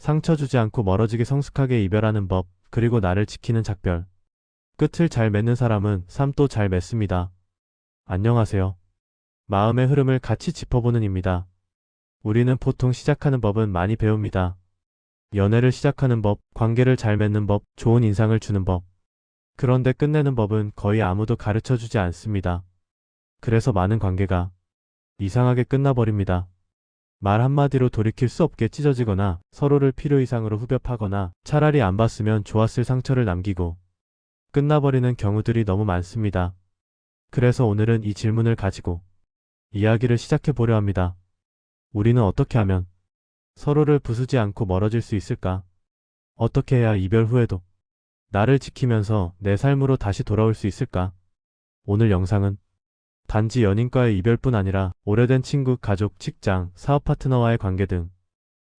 상처 주지 않고 멀어지게 성숙하게 이별하는 법, 그리고 나를 지키는 작별. 끝을 잘 맺는 사람은 삶도 잘 맺습니다. 안녕하세요. 마음의 흐름을 같이 짚어보는 입니다. 우리는 보통 시작하는 법은 많이 배웁니다. 연애를 시작하는 법, 관계를 잘 맺는 법, 좋은 인상을 주는 법. 그런데 끝내는 법은 거의 아무도 가르쳐 주지 않습니다. 그래서 많은 관계가 이상하게 끝나버립니다. 말 한마디로 돌이킬 수 없게 찢어지거나 서로를 필요 이상으로 후벼파거나 차라리 안 봤으면 좋았을 상처를 남기고 끝나버리는 경우들이 너무 많습니다. 그래서 오늘은 이 질문을 가지고 이야기를 시작해 보려 합니다. 우리는 어떻게 하면 서로를 부수지 않고 멀어질 수 있을까? 어떻게 해야 이별 후에도 나를 지키면서 내 삶으로 다시 돌아올 수 있을까? 오늘 영상은 단지 연인과의 이별뿐 아니라 오래된 친구, 가족, 직장, 사업 파트너와의 관계 등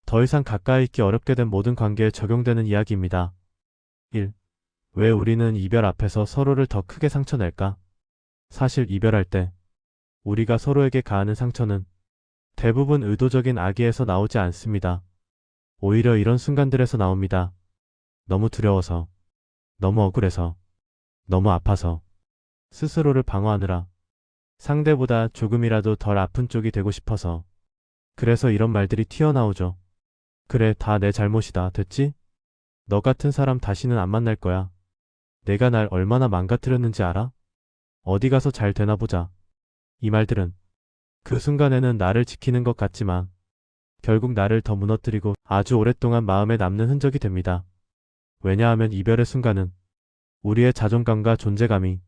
더 이상 가까이 있기 어렵게 된 모든 관계에 적용되는 이야기입니다. 1. 왜 우리는 이별 앞에서 서로를 더 크게 상처낼까? 사실 이별할 때 우리가 서로에게 가하는 상처는 대부분 의도적인 악의에서 나오지 않습니다. 오히려 이런 순간들에서 나옵니다. 너무 두려워서, 너무 억울해서, 너무 아파서, 스스로를 방어하느라, 상대보다 조금이라도 덜 아픈 쪽이 되고 싶어서. 그래서 이런 말들이 튀어나오죠. 그래, 다 내 잘못이다. 됐지? 너 같은 사람 다시는 안 만날 거야. 내가 날 얼마나 망가뜨렸는지 알아? 어디 가서 잘 되나 보자. 이 말들은 그 순간에는 나를 지키는 것 같지만 결국 나를 더 무너뜨리고 아주 오랫동안 마음에 남는 흔적이 됩니다. 왜냐하면 이별의 순간은 우리의 자존감과 존재감이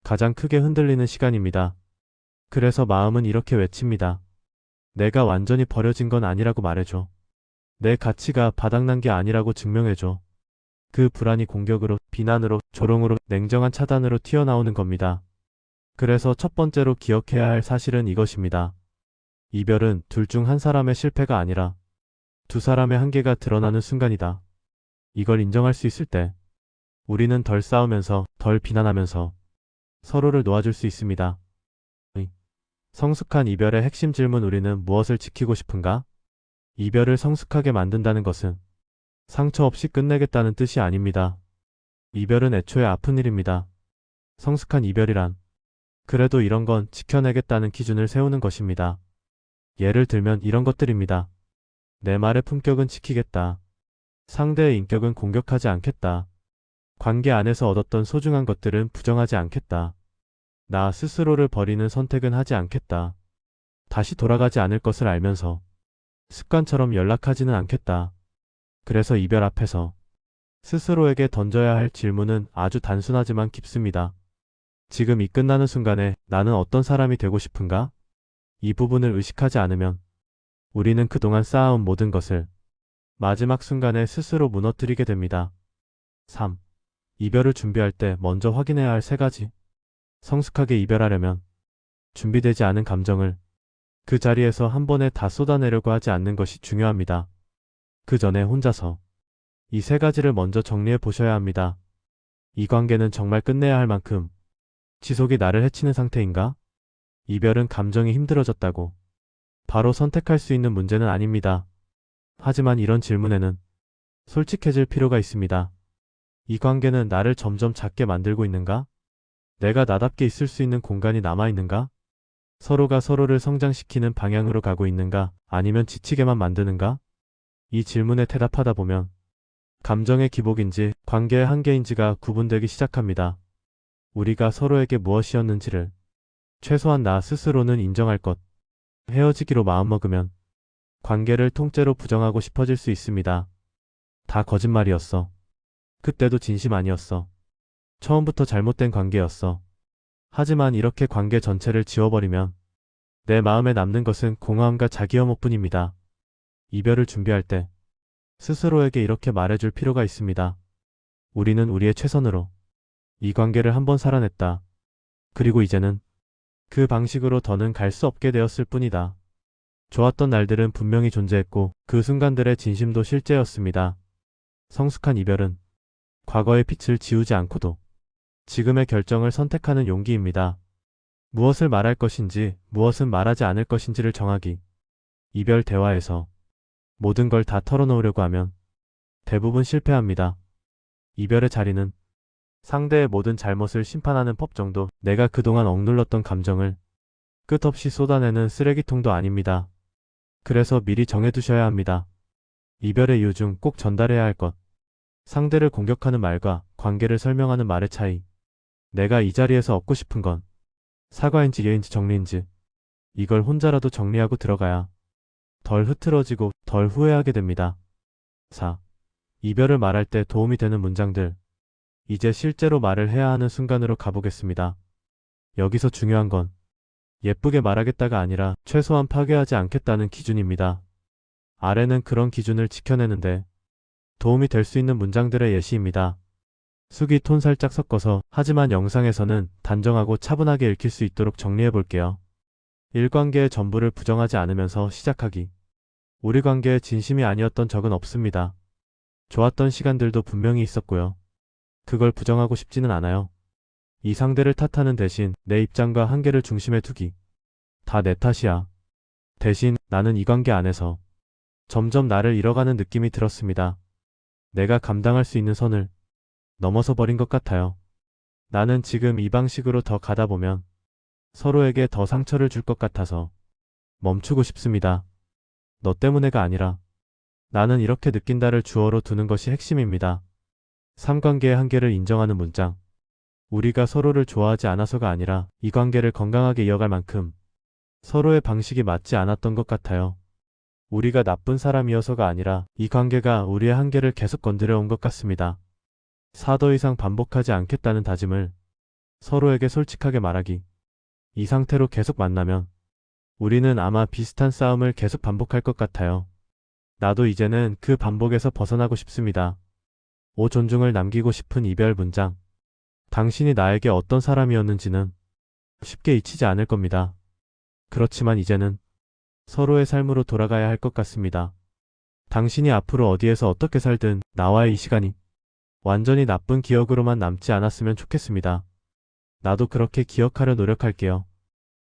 가장 크게 흔들리는 시간입니다. 그래서 마음은 이렇게 외칩니다. 내가 완전히 버려진 건 아니라고 말해줘. 내 가치가 바닥난 게 아니라고 증명해줘. 그 불안이 공격으로, 비난으로, 조롱으로, 냉정한 차단으로 튀어나오는 겁니다. 그래서 첫 번째로 기억해야 할 사실은 이것입니다. 이별은 둘 중 한 사람의 실패가 아니라 두 사람의 한계가 드러나는 순간이다. 이걸 인정할 수 있을 때 우리는 덜 싸우면서, 덜 비난하면서 서로를 놓아줄 수 있습니다. 성숙한 이별의 핵심 질문, 우리는 무엇을 지키고 싶은가? 이별을 성숙하게 만든다는 것은 상처 없이 끝내겠다는 뜻이 아닙니다. 이별은 애초에 아픈 일입니다. 성숙한 이별이란 그래도 이런 건 지켜내겠다는 기준을 세우는 것입니다. 예를 들면 이런 것들입니다. 내 말의 품격은 지키겠다. 상대의 인격은 공격하지 않겠다. 관계 안에서 얻었던 소중한 것들은 부정하지 않겠다. 나 스스로를 버리는 선택은 하지 않겠다. 다시 돌아가지 않을 것을 알면서 습관처럼 연락하지는 않겠다. 그래서 이별 앞에서 스스로에게 던져야 할 질문은 아주 단순하지만 깊습니다. 지금 이 끝나는 순간에 나는 어떤 사람이 되고 싶은가? 이 부분을 의식하지 않으면 우리는 그동안 쌓아온 모든 것을 마지막 순간에 스스로 무너뜨리게 됩니다. 3. 이별을 준비할 때 먼저 확인해야 할 3가지. 성숙하게 이별하려면 준비되지 않은 감정을 그 자리에서 한 번에 다 쏟아내려고 하지 않는 것이 중요합니다. 그 전에 혼자서 이 3가지를 먼저 정리해 보셔야 합니다. 이 관계는 정말 끝내야 할 만큼 지속이 나를 해치는 상태인가? 이별은 감정이 힘들어졌다고 바로 선택할 수 있는 문제는 아닙니다. 하지만 이런 질문에는 솔직해질 필요가 있습니다. 이 관계는 나를 점점 작게 만들고 있는가? 내가 나답게 있을 수 있는 공간이 남아있는가? 서로가 서로를 성장시키는 방향으로 가고 있는가? 아니면 지치게만 만드는가? 이 질문에 대답하다 보면 감정의 기복인지 관계의 한계인지가 구분되기 시작합니다. 우리가 서로에게 무엇이었는지를 최소한 나 스스로는 인정할 것. 헤어지기로 마음먹으면 관계를 통째로 부정하고 싶어질 수 있습니다. 다 거짓말이었어. 그때도 진심 아니었어. 처음부터 잘못된 관계였어. 하지만 이렇게 관계 전체를 지워버리면 내 마음에 남는 것은 공허함과 자기혐오뿐입니다. 이별을 준비할 때 스스로에게 이렇게 말해줄 필요가 있습니다. 우리는 우리의 최선으로 이 관계를 한번 살아냈다. 그리고 이제는 그 방식으로 더는 갈 수 없게 되었을 뿐이다. 좋았던 날들은 분명히 존재했고 그 순간들의 진심도 실제였습니다. 성숙한 이별은 과거의 빛을 지우지 않고도 지금의 결정을 선택하는 용기입니다. 무엇을 말할 것인지, 무엇은 말하지 않을 것인지를 정하기. 이별 대화에서 모든 걸 다 털어놓으려고 하면 대부분 실패합니다. 이별의 자리는 상대의 모든 잘못을 심판하는 법 정도, 내가 그동안 억눌렀던 감정을 끝없이 쏟아내는 쓰레기통도 아닙니다. 그래서 미리 정해두셔야 합니다. 이별의 이유 중 꼭 전달해야 할 것. 상대를 공격하는 말과 관계를 설명하는 말의 차이. 내가 이 자리에서 얻고 싶은 건 사과인지 예인지 정리인지, 이걸 혼자라도 정리하고 들어가야 덜 흐트러지고 덜 후회하게 됩니다. 4. 이별을 말할 때 도움이 되는 문장들. 이제 실제로 말을 해야 하는 순간으로 가보겠습니다. 여기서 중요한 건 예쁘게 말하겠다가 아니라 최소한 파괴하지 않겠다는 기준입니다. 아래는 그런 기준을 지켜내는데 도움이 될 수 있는 문장들의 예시입니다. 숙이 톤 살짝 섞어서, 하지만 영상에서는 단정하고 차분하게 읽힐 수 있도록 정리해 볼게요. 일관계의 전부를 부정하지 않으면서 시작하기. 우리 관계에 진심이 아니었던 적은 없습니다. 좋았던 시간들도 분명히 있었고요. 그걸 부정하고 싶지는 않아요. 이 상대를 탓하는 대신 내 입장과 한계를 중심에 두기. 다 내 탓이야. 대신 나는 이 관계 안에서 점점 나를 잃어가는 느낌이 들었습니다. 내가 감당할 수 있는 선을 넘어서 버린 것 같아요. 나는 지금 이 방식으로 더 가다 보면 서로에게 더 상처를 줄 것 같아서 멈추고 싶습니다. 너 때문에가 아니라 나는 이렇게 느낀다를 주어로 두는 것이 핵심입니다. 삼관계의 한계를 인정하는 문장. 우리가 서로를 좋아하지 않아서가 아니라 이 관계를 건강하게 이어갈 만큼 서로의 방식이 맞지 않았던 것 같아요. 우리가 나쁜 사람이어서가 아니라 이 관계가 우리의 한계를 계속 건드려 온 것 같습니다. 4. 더 이상 반복하지 않겠다는 다짐을 서로에게 솔직하게 말하기. 이 상태로 계속 만나면 우리는 아마 비슷한 싸움을 계속 반복할 것 같아요. 나도 이제는 그 반복에서 벗어나고 싶습니다. 5. 존중을 남기고 싶은 이별 문장. 당신이 나에게 어떤 사람이었는지는 쉽게 잊히지 않을 겁니다. 그렇지만 이제는 서로의 삶으로 돌아가야 할 것 같습니다. 당신이 앞으로 어디에서 어떻게 살든 나와의 이 시간이 완전히 나쁜 기억으로만 남지 않았으면 좋겠습니다. 나도 그렇게 기억하려 노력할게요.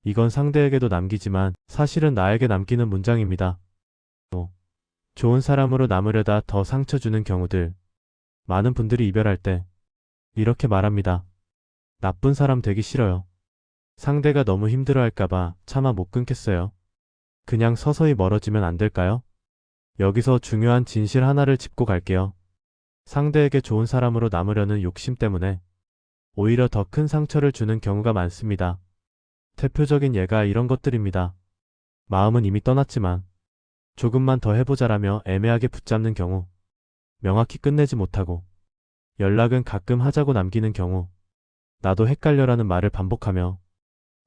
이건 상대에게도 남기지만 사실은 나에게 남기는 문장입니다. 좋은 사람으로 남으려다 더 상처 주는 경우들. 많은 분들이 이별할 때 이렇게 말합니다. 나쁜 사람 되기 싫어요. 상대가 너무 힘들어할까봐 차마 못 끊겠어요. 그냥 서서히 멀어지면 안 될까요? 여기서 중요한 진실 하나를 짚고 갈게요. 상대에게 좋은 사람으로 남으려는 욕심 때문에 오히려 더 큰 상처를 주는 경우가 많습니다. 대표적인 예가 이런 것들입니다. 마음은 이미 떠났지만 조금만 더 해보자라며 애매하게 붙잡는 경우, 명확히 끝내지 못하고 연락은 가끔 하자고 남기는 경우, 나도 헷갈려라는 말을 반복하며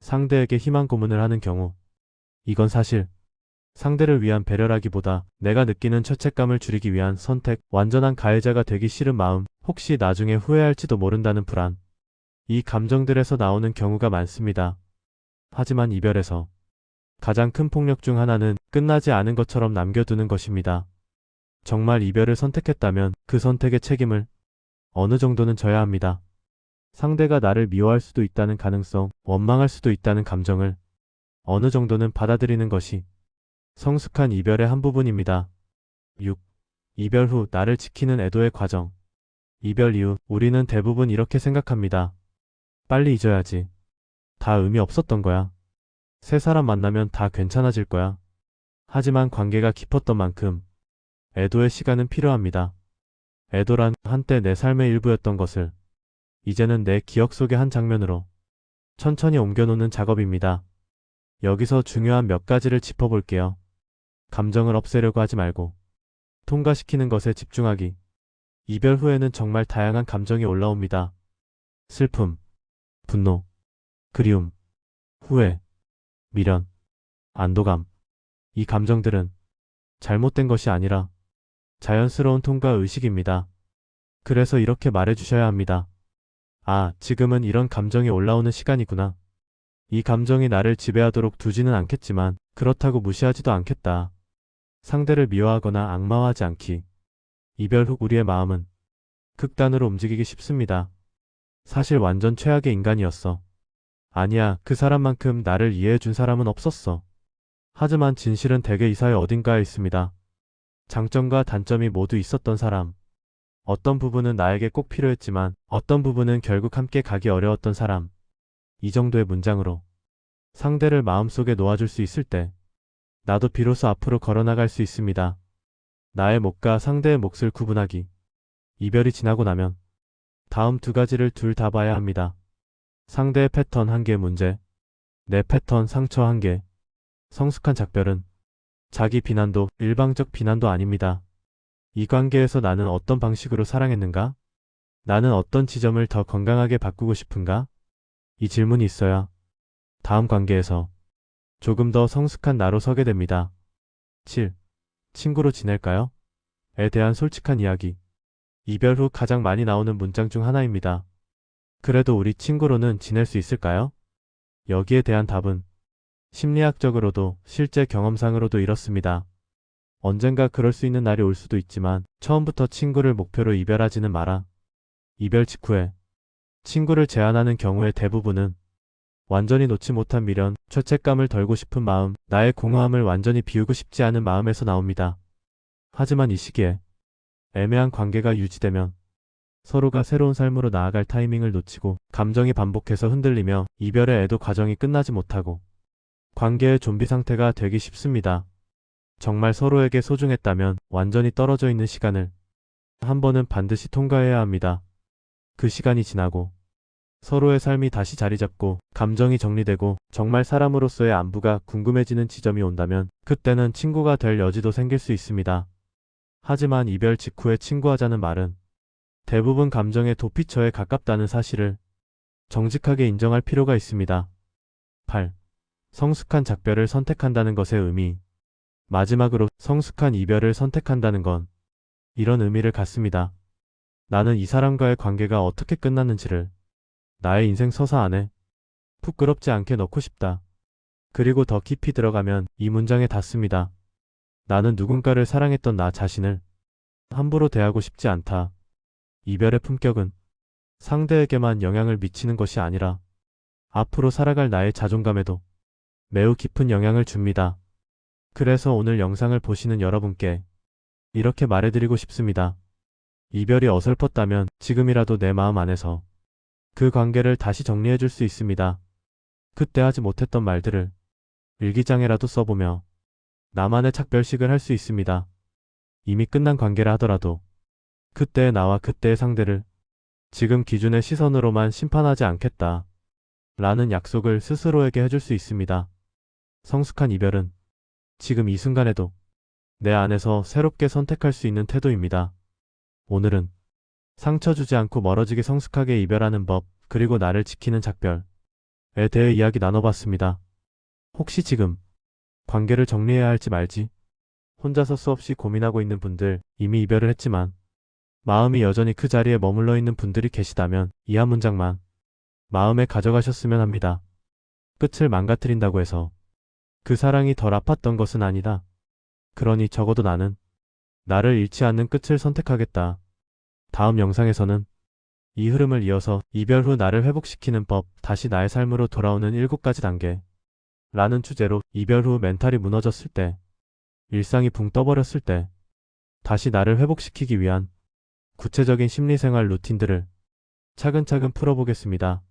상대에게 희망 고문을 하는 경우. 이건 사실 상대를 위한 배려라기보다 내가 느끼는 죄책감을 줄이기 위한 선택, 완전한 가해자가 되기 싫은 마음, 혹시 나중에 후회할지도 모른다는 불안. 이 감정들에서 나오는 경우가 많습니다. 하지만 이별에서 가장 큰 폭력 중 하나는 끝나지 않은 것처럼 남겨두는 것입니다. 정말 이별을 선택했다면 그 선택의 책임을 어느 정도는 져야 합니다. 상대가 나를 미워할 수도 있다는 가능성, 원망할 수도 있다는 감정을 어느 정도는 받아들이는 것이 성숙한 이별의 한 부분입니다. 6. 이별 후 나를 지키는 애도의 과정. 이별 이후 우리는 대부분 이렇게 생각합니다. 빨리 잊어야지. 다 의미 없었던 거야. 새 사람 만나면 다 괜찮아질 거야. 하지만 관계가 깊었던 만큼 애도의 시간은 필요합니다. 애도란 한때 내 삶의 일부였던 것을 이제는 내 기억 속의 한 장면으로 천천히 옮겨놓는 작업입니다. 여기서 중요한 몇 가지를 짚어볼게요. 감정을 없애려고 하지 말고 통과시키는 것에 집중하기. 이별 후에는 정말 다양한 감정이 올라옵니다. 슬픔, 분노, 그리움, 후회, 미련, 안도감. 이 감정들은 잘못된 것이 아니라 자연스러운 통과 의식입니다. 그래서 이렇게 말해주셔야 합니다. 아, 지금은 이런 감정이 올라오는 시간이구나. 이 감정이 나를 지배하도록 두지는 않겠지만 그렇다고 무시하지도 않겠다. 상대를 미워하거나 악마화하지 않기. 이별 후 우리의 마음은 극단으로 움직이기 쉽습니다. 사실 완전 최악의 인간이었어. 아니야, 그 사람만큼 나를 이해해준 사람은 없었어. 하지만 진실은 대개 이 사회 어딘가에 있습니다. 장점과 단점이 모두 있었던 사람. 어떤 부분은 나에게 꼭 필요했지만 어떤 부분은 결국 함께 가기 어려웠던 사람. 이 정도의 문장으로 상대를 마음속에 놓아줄 수 있을 때 나도 비로소 앞으로 걸어나갈 수 있습니다. 나의 몫과 상대의 몫을 구분하기. 이별이 지나고 나면 다음 두 가지를 둘 다 봐야 합니다. 상대의 패턴 한계 문제, 내 패턴 상처 한계. 성숙한 작별은 자기 비난도 일방적 비난도 아닙니다. 이 관계에서 나는 어떤 방식으로 사랑했는가? 나는 어떤 지점을 더 건강하게 바꾸고 싶은가? 이 질문이 있어야 다음 관계에서 조금 더 성숙한 나로 서게 됩니다. 7. 친구로 지낼까요? 에 대한 솔직한 이야기. 이별 후 가장 많이 나오는 문장 중 하나입니다. 그래도 우리 친구로는 지낼 수 있을까요? 여기에 대한 답은 심리학적으로도 실제 경험상으로도 이렇습니다. 언젠가 그럴 수 있는 날이 올 수도 있지만 처음부터 친구를 목표로 이별하지는 마라. 이별 직후에 친구를 제안하는 경우의 대부분은 완전히 놓지 못한 미련, 죄책감을 덜고 싶은 마음, 나의 공허함을 완전히 비우고 싶지 않은 마음에서 나옵니다. 하지만 이 시기에 애매한 관계가 유지되면 서로가 새로운 삶으로 나아갈 타이밍을 놓치고 감정이 반복해서 흔들리며 이별의 애도 과정이 끝나지 못하고 관계의 좀비 상태가 되기 쉽습니다. 정말 서로에게 소중했다면 완전히 떨어져 있는 시간을 한 번은 반드시 통과해야 합니다. 그 시간이 지나고 서로의 삶이 다시 자리 잡고 감정이 정리되고 정말 사람으로서의 안부가 궁금해지는 지점이 온다면 그때는 친구가 될 여지도 생길 수 있습니다. 하지만 이별 직후에 친구하자는 말은 대부분 감정의 도피처에 가깝다는 사실을 정직하게 인정할 필요가 있습니다. 8. 성숙한 작별을 선택한다는 것의 의미. 마지막으로 성숙한 이별을 선택한다는 건 이런 의미를 갖습니다. 나는 이 사람과의 관계가 어떻게 끝났는지를 나의 인생 서사 안에 부끄럽지 않게 넣고 싶다. 그리고 더 깊이 들어가면 이 문장에 닿습니다. 나는 누군가를 사랑했던 나 자신을 함부로 대하고 싶지 않다. 이별의 품격은 상대에게만 영향을 미치는 것이 아니라 앞으로 살아갈 나의 자존감에도 매우 깊은 영향을 줍니다. 그래서 오늘 영상을 보시는 여러분께 이렇게 말해드리고 싶습니다. 이별이 어설펐다면 지금이라도 내 마음 안에서 그 관계를 다시 정리해줄 수 있습니다. 그때 하지 못했던 말들을 일기장에라도 써보며 나만의 작별식을 할 수 있습니다. 이미 끝난 관계라 하더라도 그때의 나와 그때의 상대를 지금 기준의 시선으로만 심판하지 않겠다. 라는 약속을 스스로에게 해줄 수 있습니다. 성숙한 이별은 지금 이 순간에도 내 안에서 새롭게 선택할 수 있는 태도입니다. 오늘은 상처 주지 않고 멀어지게 성숙하게 이별하는 법, 그리고 나를 지키는 작별에 대해 이야기 나눠봤습니다. 혹시 지금 관계를 정리해야 할지 말지 혼자서 수없이 고민하고 있는 분들, 이미 이별을 했지만 마음이 여전히 그 자리에 머물러 있는 분들이 계시다면 이 한 문장만 마음에 가져가셨으면 합니다. 끝을 망가뜨린다고 해서 그 사랑이 덜 아팠던 것은 아니다. 그러니 적어도 나는 나를 잃지 않는 끝을 선택하겠다. 다음 영상에서는 이 흐름을 이어서 이별 후 나를 회복시키는 법, 다시 나의 삶으로 돌아오는 7가지 단계 라는 주제로 이별 후 멘탈이 무너졌을 때, 일상이 붕 떠버렸을 때 다시 나를 회복시키기 위한 구체적인 심리생활 루틴들을 차근차근 풀어보겠습니다.